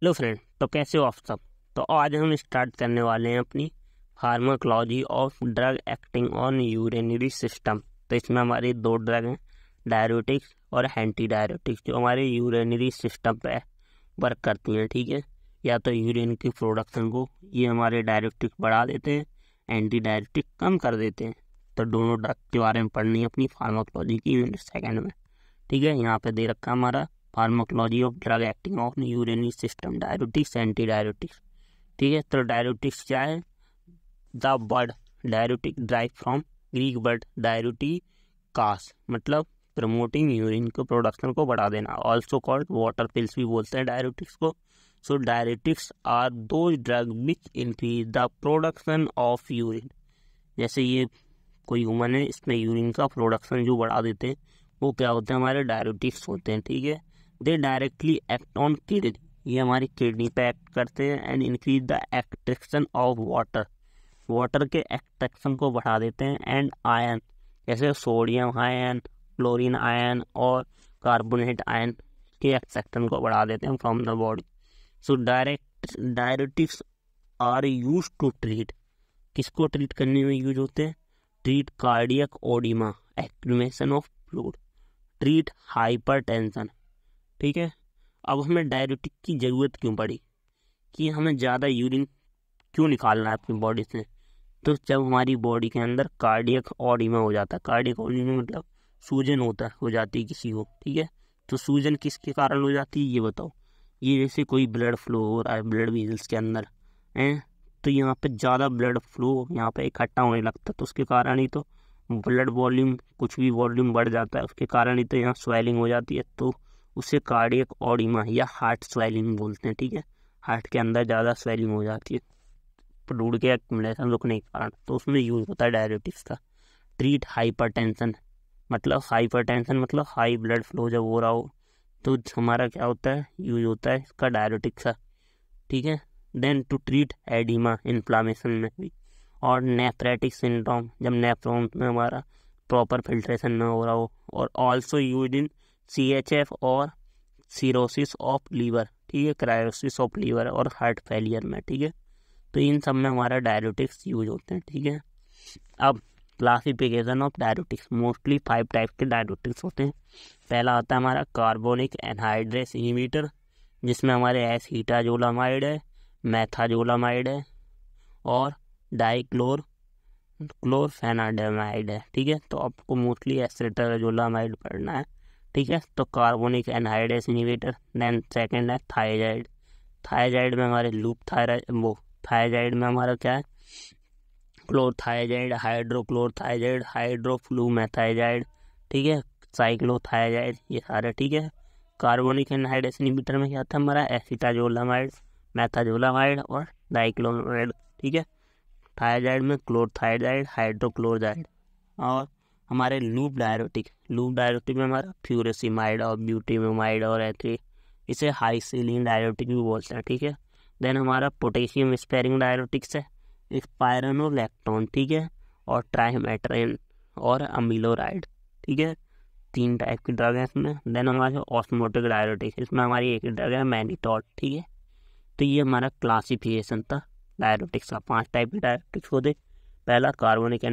Hello friend, तो कैसे हो आप सब। तो आज हम स्टार्ट करने वाले हैं अपनी pharmacology of drug acting on urinary system. तो इसमें हमारी दो ड्रग हैं, डायरेटिक्स और एंटी डायरेटिक्स, जो हमारे यूरिनरी सिस्टम पे वर्क करती हैं। ठीक है, या तो यूरिन की प्रोडक्शन को ये हमारे डायरेटिक्स बढ़ा देते हैं, एंटी डायरेटिक्स कम कर देते हैं। तो दोनों ड्रग के बारे में पढ़नी है अपनी फार्माकोलॉजी की यूनिट सेकेंड में। ठीक है, यहाँ पे दे रखा हमारा pharmacology of drug acting on urinary system, diuretics anti diuretics. ठीक है, तो डायरेटिक्स क्या है? The word diuretic drive from Greek word डायरेटी कास, मतलब प्रमोटिंग यूरिन को प्रोडक्शन को बढ़ा देना। ऑल्सो कॉल्ड वाटर पिल्स भी बोलते हैं डायरेटिक्स को। सो डायरेटिक्स आर दो drug which increase the production of urine. जैसे ये कोई ह्यूमन है, इसमें यूरिन का प्रोडक्शन जो बढ़ा देते हैं वो क्या होते हैं? हमारे डायरेटिक्स होते हैं। ठीक है, they directly act on kidney, ये हमारी किडनी पे एक्ट करते हैं। And increase the extraction of water, water के एक्सट्रैक्शन को बढ़ा देते हैं। एंड आयन, जैसे सोडियम आयन, क्लोरीन आयन और कार्बोनेट आयन के एक्सट्रैक्शन को बढ़ा देते हैं from the body. So diuretics are use to treat, किसको ट्रीट करने में यूज होते हैं? Treat cardiac oedema, activation of fluid, treat hypertension. ठीक है, अब हमें डायरेटिक की ज़रूरत क्यों पड़ी कि हमें ज़्यादा यूरिन क्यों निकालना है अपनी बॉडी से? तो जब हमारी बॉडी के अंदर कार्डियक ओडिमा हो जाता है, कार्डियक ओडिमा मतलब सूजन हो जाती है किसी को। ठीक है, तो सूजन किसके कारण हो जाती है ये बताओ? ये जैसे कोई ब्लड फ्लो हो रहा है ब्लड वेसल्स के अंदर है, तो यहाँ पे ज़्यादा ब्लड फ्लो यहाँ पे इकट्ठा होने लगता है, तो उसके कारण ही तो ब्लड वॉल्यूम, कुछ भी वॉल्यूम बढ़ जाता है, उसके कारण ही तो यहाँ स्वेलिंग हो जाती है। तो उसे कार्डियक ओडिमा या हार्ट स्वेलिंग बोलते हैं। ठीक है, हार्ट के अंदर ज़्यादा स्वेलिंग हो जाती है फ्लूइड के एक्युमुलेशन रुकने के कारण, तो उसमें यूज होता है डायरेटिक्स का। ट्रीट हाइपरटेंशन, मतलब हाइपरटेंशन मतलब हाई ब्लड फ्लो जब हो रहा हो तो हमारा क्या होता है? यूज होता है इसका डायरेटिक्स का। ठीक है, then to treat oedema, inflammation में भी। और नेफ्रेटिक सिंड्रोम, जब नेफ्रॉन में हमारा प्रॉपर फिल्ट्रेशन ना हो रहा हो। और ऑल्सो यूज इन CHF और सीरोसिस ऑफ लीवर। ठीक है, क्रायोसिस ऑफ लीवर और हार्ट फेलियर में। ठीक है, तो इन सब में हमारा डायरेटिक्स यूज होते हैं। ठीक है, अब classification of diuretics, mostly 5 type के डायरेटिक्स होते हैं। पहला आता है हमारा कार्बोनिक एनहाइड्रेस इनहिबिटर, जिसमें हमारे एसीटाजोलामाइड है, मेथाजोलामाइड है और क्लोरफेनाडेमाइड है। ठीक है, तो आपको मोस्टली एसीटाजोलामाइड पढ़ना है। ठीक है, तो carbonic anhydrase inhibitor. Then second है थायजाइड, थायजाइड में हमारे लूप थायराइड, वो थायजाइड में हमारा क्या है? क्लोरथायजाइड, हाइड्रोक्लोरथायजाइड, हाइड्रोफ्लूमेथायजाइड। ठीक है, साइक्लोथायजाइड, ये सारे। ठीक है, कार्बोनिक एनहाइड्रेस इनहिबिटर में क्या था हमारा? एसीटाजोलामाइड, मेथाजोलामाइड और डाइक्लोरामाइड। ठीक है, थायजाइड में क्लोरथायजाइड, हाइड्रोक्लोरजाइड। और हमारे लूप डायरेटिक में हमारा फ्यूरेसिमाइड और ब्यूटीमाइड और एथी, इसे हाइसिलिन डायरेटिक भी बोलते हैं। ठीक है, देन हमारा पोटेशियम स्पेयरिंग डायरेटिक्स है, स्पायरोनोलैक्टोन। ठीक है, और ट्राइमेट्रेन और अमीलोराइड। ठीक है, 3 टाइप की ड्रग है इसमें। देन हमारे ऑस्मोटिक डायरेटिक, इसमें हमारी एक ड्रग है मैनिटॉल। ठीक है, तो ये हमारा क्लासिफिकेशन था डायरेटिक्स का। 5 टाइप के डायरेटिक्स होते। पहला कार्बोनिक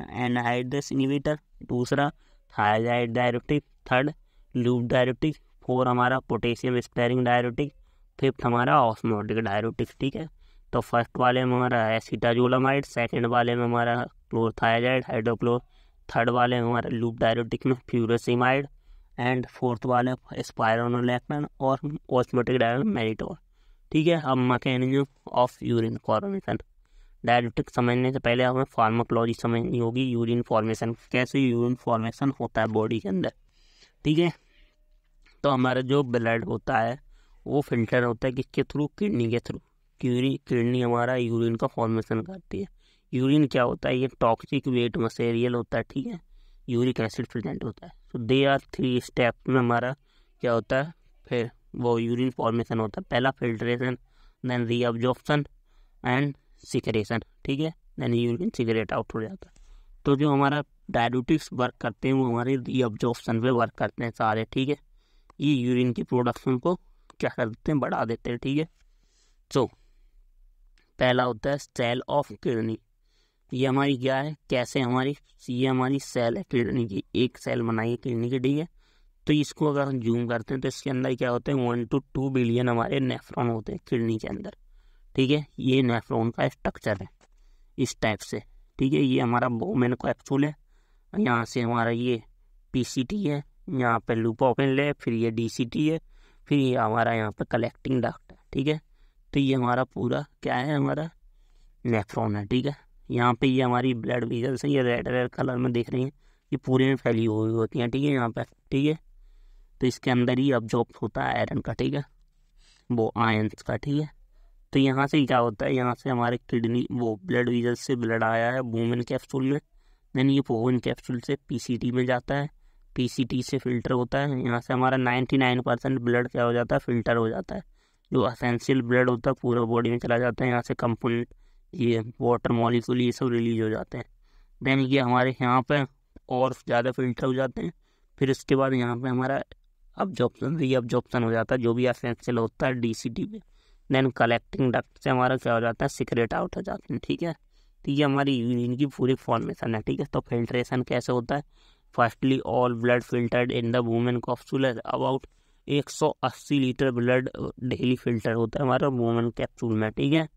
एनहाइड्रेस इनहिबिटर, दूसरा thiazide diuretic, third loop diuretic, 4 हमारा पोटेशियम स्पेयरिंग डायरेटिक, 5th हमारा ऑस्मोटिक डायरेटिक। ठीक है, तो फर्स्ट वाले में हमारा एसीटाजोलामाइड, सेकंड वाले में हमारा क्लोरथायजाइड हाइड्रोक्लोर, थर्ड वाले में हमारा लूप डायरेटिक में फ्यूरेसिमाइड, एंड 4th वाले स्पायरोनोलैक्टोन और ऑस्मोटिक डायरेटिक मैनिटोल। ठीक है, अब mechanism of urine formation. Diuretic समझने से पहले हमें फार्माकोलॉजी समझनी होगी, यूरिन फॉर्मेशन, कैसे यूरिन फॉर्मेशन होता है बॉडी के अंदर। ठीक है, तो हमारा जो ब्लड होता है वो फिल्टर होता है किसके थ्रू? किडनी के थ्रू। किडनी हमारा यूरिन का फॉर्मेशन करती है। यूरिन क्या होता है? ये टॉक्सिक वेट मटेरियल होता है। ठीक है, यूरिक एसिड प्रेजेंट होता है। तो दे आर 3 स्टेप में हमारा क्या होता है? फिर वो यूरिन फॉर्मेशन होता है। पहला filtration, then reabsorption and secretion. ठीक है, देन यूरिन सिक्रेट आउट हो जाता है। तो जो हमारा डायरेटिक्स वर्क करते हैं वो हमारे रीअब्जॉर्प्शन पे वर्क करते हैं सारे। ठीक है, ये यूरिन की प्रोडक्शन को क्या कर देते हैं, बढ़ा देते हैं। ठीक है, सो पहला होता है सेल ऑफ किडनी। ये हमारी क्या है, कैसे हमारी, ये हमारी सेल है किडनी की, एक सेल बनाई है किडनी की। ठीक है, तो इसको अगर हम जूम करते हैं तो इसके अंदर क्या होते हैं, 1 to 2 बिलियन हमारे नेफ्रॉन होते हैं किडनी के अंदर। ठीक है, ये नेफ्रॉन का स्ट्रक्चर है इस टाइप से। ठीक है, ये हमारा बोमेन कैप्सूल है, यहाँ से हमारा ये पीसीटी है, यहाँ पे लूप ऑफ इनले, फिर ये डीसीटी है, फिर ये हमारा यहाँ पे कलेक्टिंग डक्ट है। ठीक है, तो ये हमारा पूरा क्या है, हमारा नेफ्रॉन है। ठीक है, यहाँ पे ये हमारी ब्लड वेसल्स हैं, ये रेड रेड कलर में देख रही हैं, ये पूरे में फैली हुई होती हैं। ठीक है, यहाँ पे। ठीक है, तो इसके अंदर ही अब्जॉर्ब होता है आयरन का। ठीक है, वो आयंस का। ठीक है, तो यहाँ से क्या होता है, यहाँ से हमारे किडनी वो ब्लड वेसल्स से ब्लड आया है बोमेन कैप्सूल में, देन ये बोमेन कैप्सूल से पीसीटी में जाता है, पीसीटी से फिल्टर होता है, यहाँ से हमारा 99% ब्लड क्या हो जाता है, फिल्टर हो जाता है। जो असेंशियल ब्लड होता है पूरा बॉडी में चला जाता है, यहाँ से कंपोनेंट ये वाटर मॉलिक्यूल ये सब रिलीज हो जाते हैं। देन ये हमारे यहाँ पे और ज़्यादा फिल्टर हो जाते हैं। फिर इसके बाद यहाँ पे हमारा अब्जॉर्प्शन रीअब्जॉर्प्शन हो जाता है, जो भी असेंशियल होता है डीसीटी में। देन कलेक्टिंग डक्ट से हमारा क्या हो जाता है, सिक्रेट आउट हो जाते हैं। ठीक है, तो ये हमारी यूरिन की पूरी फॉर्मेशन है। ठीक है, तो फिल्ट्रेशन कैसे होता है, firstly all blood filtered in the women capsule, about 180 litre blood daily filter होता है हमारा वुमेन कैप्सूल में। ठीक है,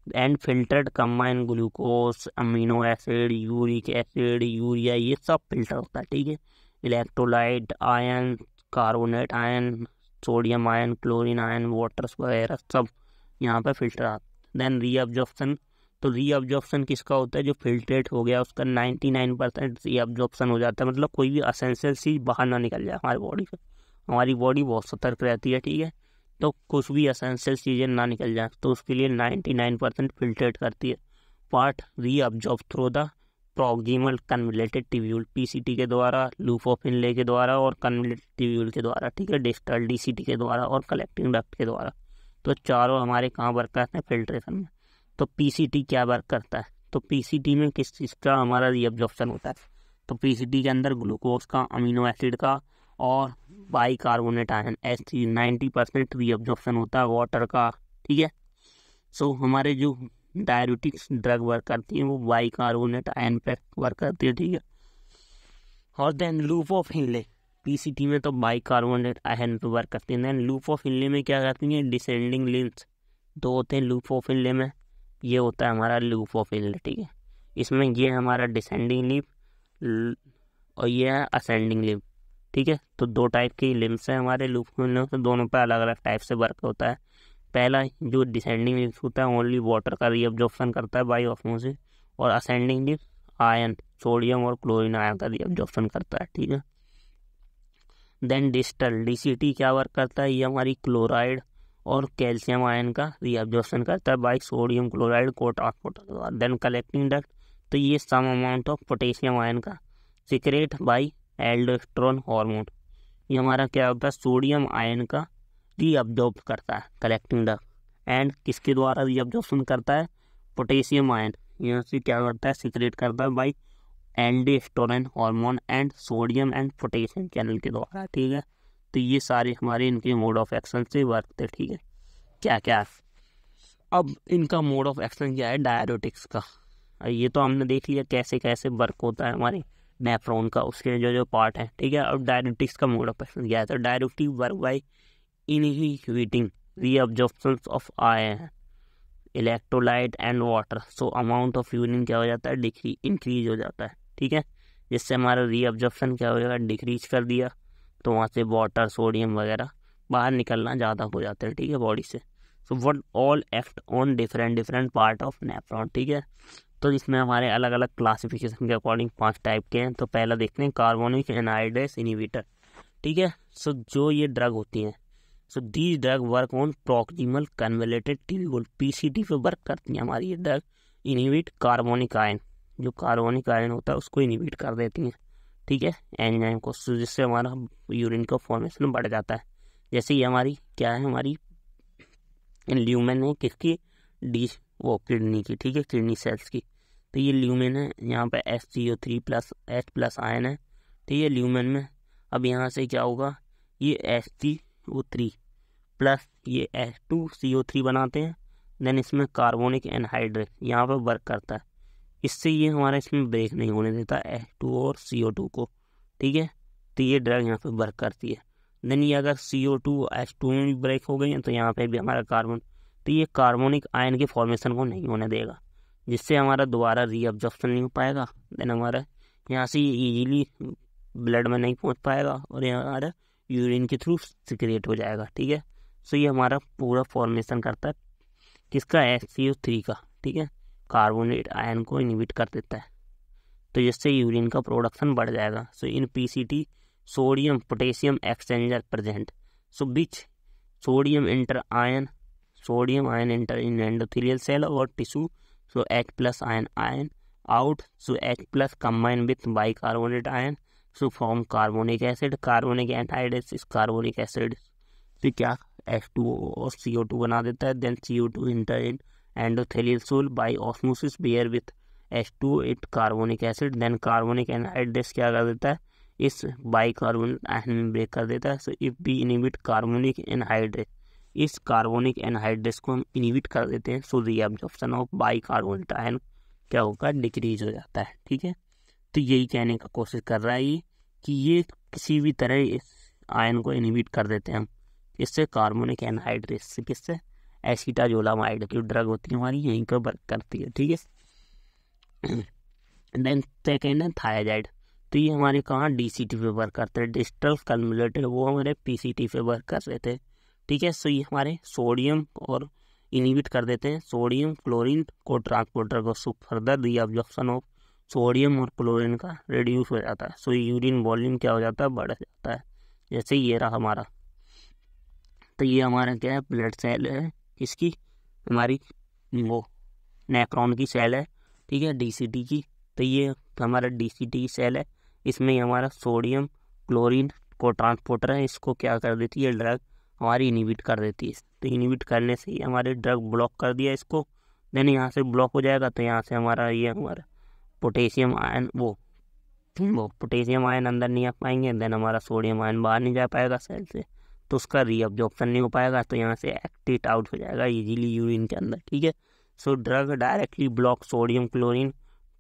and filtered combine glucose, amino acid, uric acid, urea, ये सब फिल्टर होता है। ठीक है, electrolyte, ion, carbonate ion, sodium ion, chlorine ion, waters वगैरह सब यहाँ पे फिल्टर आते हैं। देन रीअब्जॉर्प्शन, तो रीअब्जॉर्प्शन किसका होता है, जो फिल्ट्रेट हो गया उसका 99% रीअब्जॉर्प्शन हो जाता है, मतलब कोई भी असेंशियल चीज़ बाहर ना निकल जाए हमारी बॉडी से। हमारी बॉडी बहुत सतर्क रहती है। ठीक है, तो कुछ भी असेंशियल चीज़ें ना निकल जाए तो उसके लिए 99% फिल्ट्रेट करती है। Part reabsorb through the proximal convoluted tubule, PCT के द्वारा, लूप ऑफ इनले के द्वारा और कन्वलेटेड ट्यूब्यूल के द्वारा। ठीक है, डिस्टल डीसीटी के द्वारा और कलेक्टिंग डक्ट के द्वारा। तो चारों हमारे कहाँ वर्क करते हैं, फिल्ट्रेशन में। तो पीसीटी क्या वर्क करता है, तो पीसीटी में किस चीज़ का हमारा रीअब्जॉर्प्शन होता है, तो पीसीटी के अंदर ग्लूकोज का, अमीनो एसिड का और बाइकार्बोनेट आयन H3 90% रीअब्जॉर्प्शन होता है वाटर का। ठीक है, सो हमारे जो डायबिटिक्स ड्रग वर्क करती है वो बाइकार्बोनेट आयन पे वर्क करती है। ठीक है, और then loop of Henle, PCT में तो बाइकार्बोनेट आयन पे वर्क करती है। देन लूप ऑफ इनले में क्या करती है, डिसेंडिंग लिम्स दो होते हैं लूप ऑफ इनले में, ये होता है हमारा लूप ऑफ इनले। ठीक है, इसमें ये हमारा डिसेंडिंग लिम्फ और ये है असेंडिंग लिम्फ। ठीक है, तो दो टाइप की लिम्स हैं हमारे लूप ऑफ इनले, तो दोनों पे अलग अलग टाइप से वर्क होता है। पहला जो डिसेंडिंग लिम्फ होता है ओनली वाटर का रीअब्जॉर्प्शन करता है बाई ऑस्मोसिस, और असेंडिंग लिम्फ आयन, सोडियम और क्लोरीन आयन का रीअब्जॉर्प्शन करता है। ठीक है, देन डिस्टल डीसीटी क्या वर्क करता है, ये हमारी क्लोराइड और कैल्शियम आयन का रीअब्जॉर्प्शन करता है by sodium chloride co transporter. Then collecting duct, तो ये some amount of potassium ion का सिक्रेट बाई एल्डोस्टेरोन हार्मोन, ये हमारा क्या होता है, सोडियम आयन का रीअब्जॉर्ब करता है कलेक्टिंग डक्ट। एंड किसके द्वारा रीअब्जॉर्प्शन करता है, पोटेशियम आयन यहाँ से क्या करता है, सिक्रेट करता है by aldosterone hormone and sodium and potassium channel के द्वारा। ठीक है, तो ये सारे हमारे इनके मोड ऑफ एक्शन से वर्क थे। ठीक है, क्या क्या अब इनका मोड ऑफ एक्शन क्या है डायरेटिक्स का, ये तो हमने देख लिया कैसे कैसे वर्क होता है हमारे नेफ्रॉन का, उसके जो जो पार्ट है। ठीक है, अब डायरेटिक्स का मोड ऑफ एक्शन क्या है, तो diuretic work by inhibiting reabsorption of ion, electrolyte and water, so amount of urine क्या हो जाता है, इंक्रीज हो जाता है। ठीक है, जिससे हमारा रीअब्जॉर्प्शन क्या हो जाएगा, डिक्रीज कर दिया, तो वहाँ से वाटर सोडियम वगैरह बाहर निकलना ज़्यादा हो जाता है। ठीक है, बॉडी से। So what all act on different part of nephron. ठीक है, तो इसमें हमारे अलग अलग क्लासिफिकेशन के अकॉर्डिंग 5 टाइप के हैं। तो पहला देखते हैं कार्बोनिक एनाहाइड्रेस इनहिबिटर। ठीक है, सो जो ये ड्रग होती हैं, so these drug work on proximal convoluted tubule, PCT पे वर्क करती हैं हमारी ये ड्रग, इनहिबिट कार्बोनिक आयन, जो कार्बोनिक आयन होता है उसको इनहिबिट कर देती हैं। ठीक है, एंजाइम को, जिससे हमारा यूरिन का फॉर्मेशन बढ़ जाता है। जैसे ये हमारी क्या है, हमारी ल्यूमेन है किसकी, वो किडनी की। ठीक है, किडनी सेल्स की, तो ये ल्यूमेन है, यहाँ पे HCO3+H+ आयन है। ठीक है, ल्यूमेन में अब यहाँ से क्या होगा, ये HCO3 प्लस ये H2CO3 बनाते हैं, देन इसमें कार्बोनिक एनहाइड्रेट यहाँ पर वर्क करता है, इससे ये हमारा इसमें ब्रेक नहीं होने देता H2 और CO2 को, ठीक है। तो ये ड्रग यहाँ पे वर्क करती है। देन ये अगर CO2 H2 में भी ब्रेक हो गई है तो यहाँ पे भी हमारा कार्बन, तो ये कार्बोनिक आयन के फॉर्मेशन को नहीं होने देगा, जिससे हमारा दोबारा रीअब्जॉर्प्शन नहीं हो पाएगा। देन हमारा यहाँ से इजीली ब्लड में नहीं पहुँच पाएगा और ये हमारा यूरिन के थ्रू सिक्रेट हो जाएगा, ठीक है। सो ये हमारा पूरा फॉर्मेशन करता है किसका, HCO3 का, ठीक है, कार्बोनेट आयन को इनहिबिट कर देता है, तो जिससे यूरिन का प्रोडक्शन बढ़ जाएगा। So in PCT sodium potassium exchanger present, so which sodium ion enter in endothelial cell और tissue, so H+ ion out, so H+ combine with bicarbonate ion, so form carbonic acid, carbonic anhydrate carbonic acid, फिर क्या H2O और CO2 बना देता है। Then CO2 enter in endothelial cell by osmosis bear with H2O it carbonic acid, then carbonic anhydrate क्या कर देता है, इस बाइकार्बोनेट आयन में ब्रेक कर देता है। So if we inhibit carbonic anhydrate, इस कार्बोनिक एनहाइड्रेट को हम इनहिबिट कर देते हैं, so reabsorption of bicarbonate ion क्या होगा, डिक्रीज हो जाता है, ठीक है। तो यही कहने का कोशिश कर रहा है ये कि ये किसी भी तरह इस आयन को इनहिबिट कर देते हैं हम, इससे कार्बोनिक एनहाइड्रेट से, किससे, एसिटाजोलामाइड की ड्रग होती है हमारी यहीं पर वर्क करती है, ठीक है। देन सेकेंड है थायाजाइड, तो ये हमारे कहाँ DCT पे वर्क करते हैं, डिजिटल कन्वर्टर, वो हमारे PCT पे वर्क कर रहे थे, ठीक है। सो ये हमारे सोडियम और इनहिबिट कर देते हैं सोडियम क्लोरीन को ट्रांसपोर्टर को, so further reabsorption of sodium और क्लोरीन का रिड्यूस हो जाता है, सो यूरिन वॉल्यूम क्या हो जाता है, बढ़ जाता है। जैसे ये रहा हमारा, तो ये हमारा क्या है, ब्लड सेल है, किसकी, हमारी वो नेफ्रॉन की सेल है, ठीक है, DCT की। तो ये हमारा DCT सेल है, इसमें हमारा सोडियम क्लोरीन को ट्रांसपोर्टर है, इसको क्या कर देती है ड्रग हमारी, इनहिबिट कर देती है। तो इनहिबिट करने से ही हमारे ड्रग ब्लॉक कर दिया इसको, देन यहाँ से ब्लॉक हो जाएगा, तो यहाँ से हमारा ये हमारा पोटेशियम आयन वो पोटेशियम आयन अंदर नहीं आ पाएंगे, देन हमारा सोडियम आयन बाहर नहीं जा पाएगा सेल से, तो उसका रीअब्जॉर्प्शन नहीं हो पाएगा, तो यहाँ से एक्टिवेट आउट हो जाएगा इजीली यूरिन के अंदर, ठीक है। So drug directly block sodium chlorine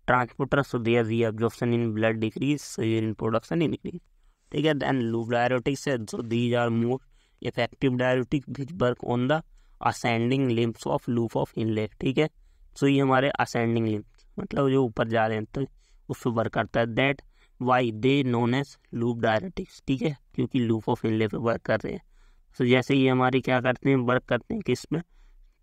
transporter, so their reabsorption in blood decrease, so urine production increase, ठीक है। देन लूप डायरेटिक्स है, so these are more effective diuretic which work on the ascending limbs of loop of inlet, ठीक है। सो ये हमारे ascending limbs मतलब जो ऊपर जा रहे हैं तो उस पर वर्क करता है, that why they known as loop diuretics, ठीक है, क्योंकि लूप ऑफ इनलेट पे वर्क कर रहे हैं। सो जैसे ये हमारी क्या करते हैं, वर्क करते हैं किस में,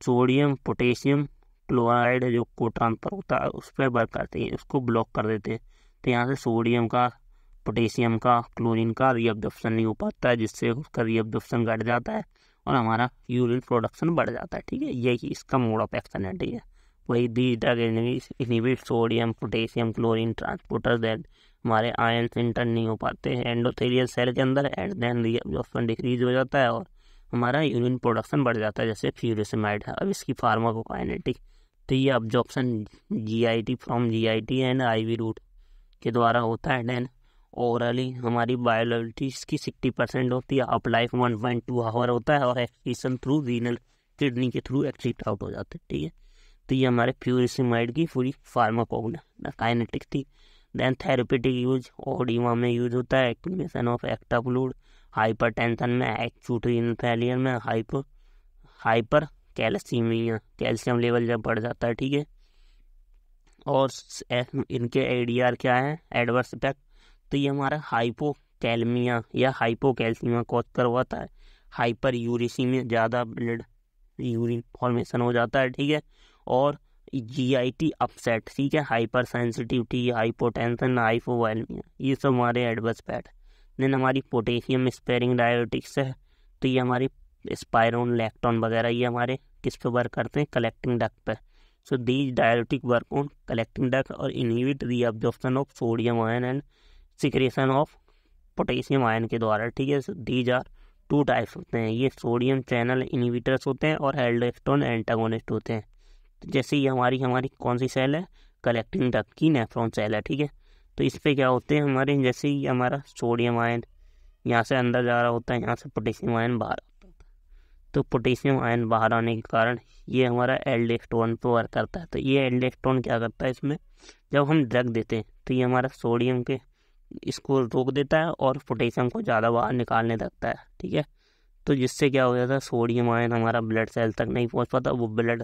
सोडियम पोटेशियम क्लोराइड जो को ट्रांसफर होता है उस पर वर्क करते हैं, उसको ब्लॉक कर देते हैं, तो यहाँ से सोडियम का पोटेशियम का क्लोरीन का रीअब्जॉर्प्शन नहीं हो पाता है, जिससे उसका रीअब्जॉर्प्शन घट जाता है और हमारा यूरिन प्रोडक्शन बढ़ जाता है, ठीक है। यही इसका मोड ऑफ एक्शन है, ठीक है। वही दी drug inhibit sodium potassium chlorine transporter, that हमारे आयन इंटर नहीं हो पाते हैं एंडोथेलियल सेल के अंदर, एंड देन रीअब्जॉर्प्शन डिक्रीज हो जाता है और हमारा यूरिन प्रोडक्शन बढ़ जाता है, जैसे फ्यूरिसिमाइड है। अब इसकी फार्माकोकाइनेटिक, तो ये absorption GIT from GIT and IV route के द्वारा होता है, देन ओरली हमारी बायोलॉजिटी इसकी 60% होती है, अप लाइफ 1.2 आवर होता है और एक्सक्रीशन थ्रू रीनल किडनी के थ्रू एक्सक्रीट आउट हो जाते हैं, ठीक है। तो ये हमारे फ्यूरिसिमाइड की पूरी फार्माकोकाइनेटिक थी। देन थेरेपेटिक यूज ओडिमा में यूज होता है, एक्टिवेशन ऑफ एक्टा फ्लूइड, हाइपरटेंशन में, एक्यूट रीनल फेलियर में, हाइपर कैल्सीमिया कैल्शियम लेवल जब बढ़ जाता है, ठीक है। और इनके ADR क्या है, एडवर्स इफेक्ट, तो ये हमारा हाइपोकैलमिया या हाइपोकैल्सीमिया कॉज करवाता है, हाइपर यूरिसीमिया ज़्यादा ब्लड यूरिन फॉर्मेशन हो जाता है, ठीक है। और GIT अपसेट, ठीक है, हाइपर सेंसिटिविटी, हाइपोटेंशन, हाइपोवॉल्यूमिया, ये सब हमारे एडवर्स इफेक्ट। देन हमारी पोटेशियम स्पेयरिंग डायरेटिक्स है, तो ये हमारी स्पायरोन लैक्टोन वगैरह ये हमारे किस पे वर्क करते हैं, कलेक्टिंग डक्ट पे। So these diuretic work on collecting duct और inhibit reabsorption of sodium ion and secretion of potassium ion के द्वारा, ठीक है। दीज आर 2 टाइप्स होते हैं, ये सोडियम चैनल इनहिबिटर्स होते हैं और एल्डोस्टेरोन एंटागोनिस्ट होते हैं। तो जैसे ये हमारी कौन सी सेल है, कलेक्टिंग डक्ट की नेफ्रॉन सेल है, ठीक है। तो इस पर क्या होते हैं हमारे, जैसे ही हमारा सोडियम आयन यहाँ से अंदर जा रहा होता है, यहाँ से पोटेशियम आयन बाहर आता है, तो पोटेशियम आयन बाहर आने के कारण ये हमारा एल्डोस्टेरोन पर वर्क करता है। तो ये एल्डोस्टेरोन क्या करता है, इसमें जब हम ड्रग देते हैं तो ये हमारा सोडियम के इसको रोक देता है और पोटेशियम को ज़्यादा बाहर निकालने लगता है, ठीक है। तो जिससे क्या हो जाता है, सोडियम आयन हमारा ब्लड सेल तक नहीं पहुंच पाता, वो ब्लड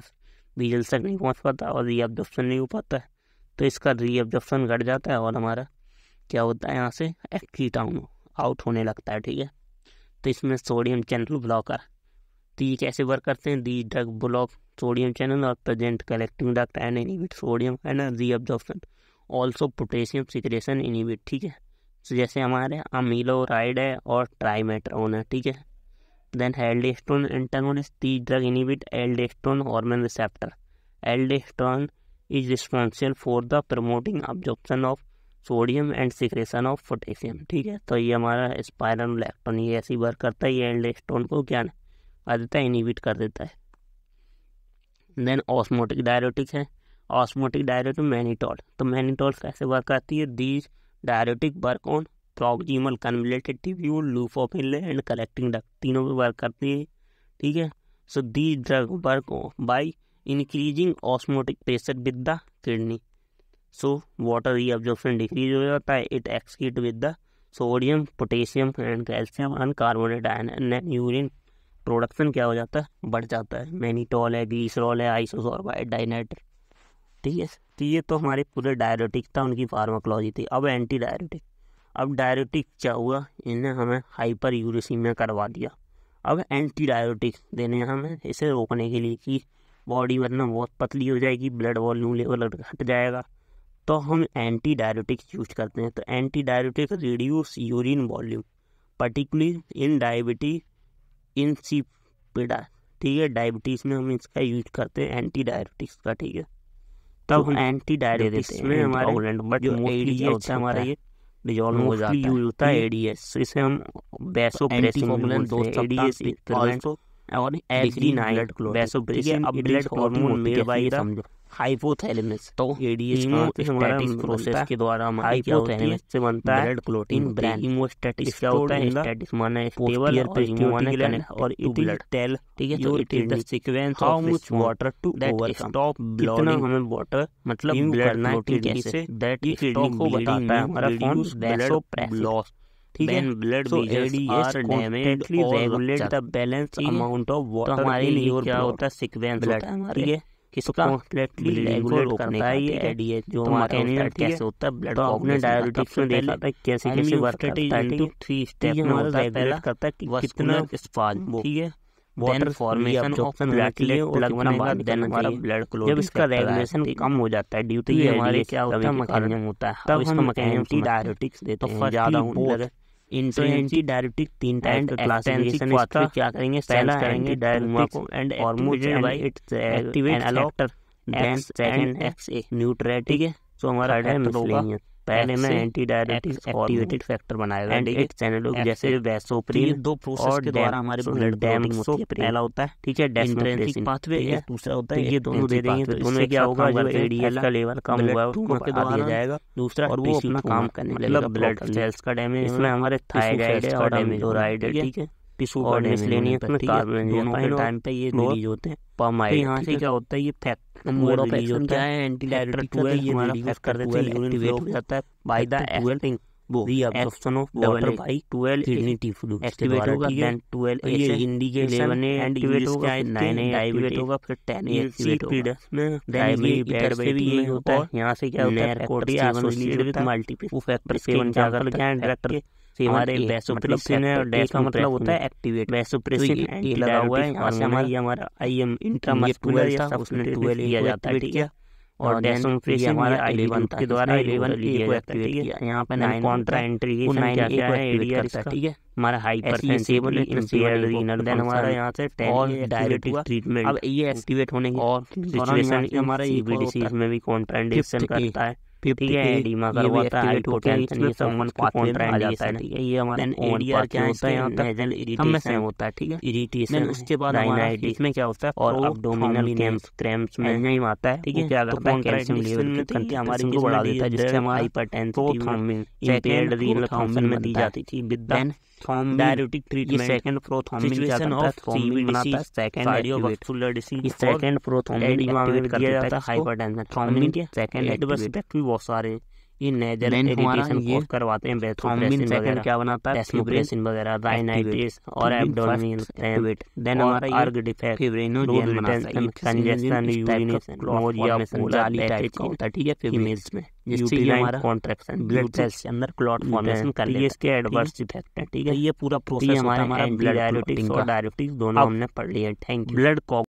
वीजल तक नहीं पहुंच पाता और रीअब्जॉर्प्शन नहीं हो पाता है। तो इसका रीअब्जॉर्प्शन घट जाता है और हमारा क्या होता है, यहाँ से एक्सीट आउट होने लगता है, ठीक है। तो इसमें सोडियम चैनल ब्लॉकर, तो ये कैसे वर्क करते हैं, the drug block sodium channel और present collecting duct and inhibit sodium and reabsorption, also potassium secretion inhibit, ठीक है। तो जैसे हमारे अमीलोराइड है और ट्राइमेट्रोन है, ठीक है। Then aldosterone antagonist, the drug inhibit aldosterone hormone receptor, aldosterone is responsible for the promoting absorption of sodium and secretion of potassium, ठीक है। तो ये हमारा स्पाइरोलेक्टिन ये ऐसी वर्क करता है, ये एल्डोस्टेरोन को क्या कर देता है, इनहिबिट कर देता है। देन ऑस्मोटिक डायरेटिक्स है, ऑस्मोटिक डायरेटिक मैनिटोल, तो मैनिटोल कैसे वर्क करती है, these diuretic work on proximal convoluted tubule, loop of inlay and collecting duct, तीनों पे वर्क करती है, ठीक है। So these drug work by increasing osmotic pressure with the kidney, so water reabsorption decrease हो जाता है, it excrete with the sodium potassium and calcium and carbonate ion and urine production क्या हो जाता है, बढ़ जाता है। मैनिटोल है, ग्लिसरॉल है, आइसोसोर्बाइड डाइनाइट्रेट, ठीक है। तो ये तो हमारे पूरे डायरेटिक था, उनकी फार्माकोलॉजी थी। अब एंटी डायरेटिक, अब डायरेटिक क्या हुआ, इन्हें हमें हाइपर यूरेसीमिया करवा दिया। अब एंटी डायरेटिक देने हमें इसे रोकने के लिए कि बॉडी वरना बहुत पतली हो जाएगी, ब्लड वॉल्यूम लेवल घट जाएगा, तो हम एंटी डायरेटिक यूज करते हैं। तो anti diuretic reduce urine volume particularly in diabetes insipidus, ठीक है। डायबिटीज़ में हम इसका यूज करते हैं एंटी डायरेटिक्स का, ठीक है। तब हम एंटी डायरेटिक्स में हमारे बट जो एडीएस होता है हमारा ये डिजॉल्व हो जाता है, यूज होता है एडीएस। इसे हम वैसोप्रेसिन एडीएस और एड्रीनाइन वैसोप्रेसिन, अब blood hormone made by the hypothalamus, तो एडीएच हीमोस्टैटिक प्रोसेस के द्वारा हाइपोथैलेमस से बनता है, ब्लड क्लोटिंग ब्रेन हीमोस्टैटिक क्या होता है, स्टैटिस माना स्टेबल और हीमो कनेक्ट और इट ब्लड टेल, ठीक है। तो it is the sequence how much water to stop blood, हमें वाटर मतलब ब्लड क्लोटिंग से दैट स्टॉप को बताता है हमारा फॉर्म ब्लड लॉस, ठीक है। ब्लड वेसल्स आर डैमेज्ड और regulate the balance amount of water, हमारे लिए क्या होता है, सीक्वेंस होता है हमारे, ठीक है। किसका कंप्लीटली रेगुलेट करता है ये एडीएच, जो मैकेनिज्म कैसे होता है ब्लड आपने डायरेटिक्स में देखा था कैसे कैसे वर्क करता है, ठीक है। 3 स्टेप में होता है, पहला करता है कि कितना स्पाज्म, ठीक है, water formation of platelet plug बनेगा, देन हमारा ब्लड क्लोट, जब इसका रेगुलेशन कम हो जाता है ड्यू टू ये हमारे क्या होता है मैकेनिज्म होता है, तब इसका मैकेनिज्म डायरेटिक्स देते हैं ज्यादा होने लगे। एंटी डायरेटिक 3 टाइप का क्लासिफिकेशन इसका क्या करेंगे, पहला anti diuretic and hormone by its activate factor, then second ex natriuretic है, सो हमारा फैक्टर होगा पहले में एंटी डायरेटिक एक्टिवेटेड फैक्टर बनाएगा एंड इट चैनलों जैसे वैसोप्रेसिन, दो प्रोसेस के द्वारा हमारे ब्लड क्लोटिंग होती है। पहला होता है, ठीक है, इंट्रिंसिक पाथवे, दूसरा होता है ये दोनों दे देंगे तो दोनों क्या होगा, जो एडीएच का लेवल कम हुआ है उसको के द्वारा जाएगा, दूसरा और वो अपना काम करने लगेगा ब्लड सेल्स का डैमेज, इसमें हमारे थायराइड है और अमीलोराइड है, ठीक है। टिश्यू और मिसलेनियस में कार्बन दोनों के टाइम पे ये रिलीज होते हैं पमाइड, यहाँ से क्या होता है ये फैक्ट मोड ऑफ एक्शन क्या है, एंटी डायरेटिक का ये हमारा रिड्यूस कर देते हैं, यूरिन फ्लो हो जाता है बाय द एक्टिंग वो reabsorption of water bye 12 kidney fluid activate होगा, देन 12 ये इंडिकेशन एक्टिवेट होगा, 9 एक्टिवेट होगा, फिर 10 एक्टिवेट होगा में प्राइमरी बेड से भी यही होता है। यहाँ से क्या होता है Kodia associated with multiple factor 7 क्या करता है डायरेक्टर हमारे वैसोप्रेसिन है और डैश का मतलब होता है एक्टिवेट, वैसोप्रेसिन एंटी लगा हुआ है, यहाँ से हमारा ये हमारा आईएम इंट्रामस्कुलर या उसमें 12 लिया जाता है, ठीक है। और डेसोप्रेसिन हमारा 11 के द्वारा 11 लिया जाता है, ठीक है। यहाँ पे 9 कॉन्ट्रा इंट्रीगेशन क्या क्या है एरिया का, ठीक है। हमारा हाइपरसेंसिटिव इंपीरियल रीनल, देन हमारा यहाँ से 10 डायरेटिक ट्रीटमेंट, अब ये एक्टिवेट होने के और सिचुएशन हमारा ईबीडीसी में भी कॉन्ट्राइंडिकेशन करता है, ठीक है। एडिमा करवाता है, हाइपोटेंशन ये सब कॉन्ट्रा जाता है, ठीक है। ये हमारा एडीआर क्या होता है, यहाँ नेजल इरिटेशन होता है, ठीक है, इरिटेशन। उसके बाद राइनाइटिस में क्या होता है और एब्डोमिनल क्रैम्प्स में नहीं आता है, ठीक है। क्या करता है कैल्शियम लेवल की कमी हमारी को बढ़ा देता है, जिससे हमारा हाइपरटेंशन इंपेयर्ड रीनल फंक्शन में दी जाती थी with the diuretic treatment, second prothrombin क्या करता है, थ्रोम्बिन बनाता है, second cardiovascular disease, second prothrombin activate कर देता है हाइपरटेंशन, थ्रोम्बिन के सेकंड एडवर्स इफेक्ट भी बहुत सारे, ये नेजल इरिटेशन कॉज करवाते हैं, वेसोप्रेसिन सेकंड क्या बनाता है, डेस्मोप्रेसिन वगैरह, राइनाइटिस और एब्डोमिनल क्लैम्प, देन हमारा अर्ग डिफेक्ट, फिब्रिनोजेन बनाता है, कंजेशन, यूरिनेशन, नोजिया, जाली टाइप का होता है, ठीक है, फीमेल्स में, जिससे हमारा कॉन्ट्रैक्शन ब्लड सेल्स के अंदर क्लॉट फॉर्मेशन कर लेता है, इसके एडवर्स इफेक्ट है, ठीक है, ये पूरा प्रोसेस हमारा एंटी डायरेटिक्स और डायरेटिक्स दोनों हमने पढ़ लिया। Thank you. ब्लड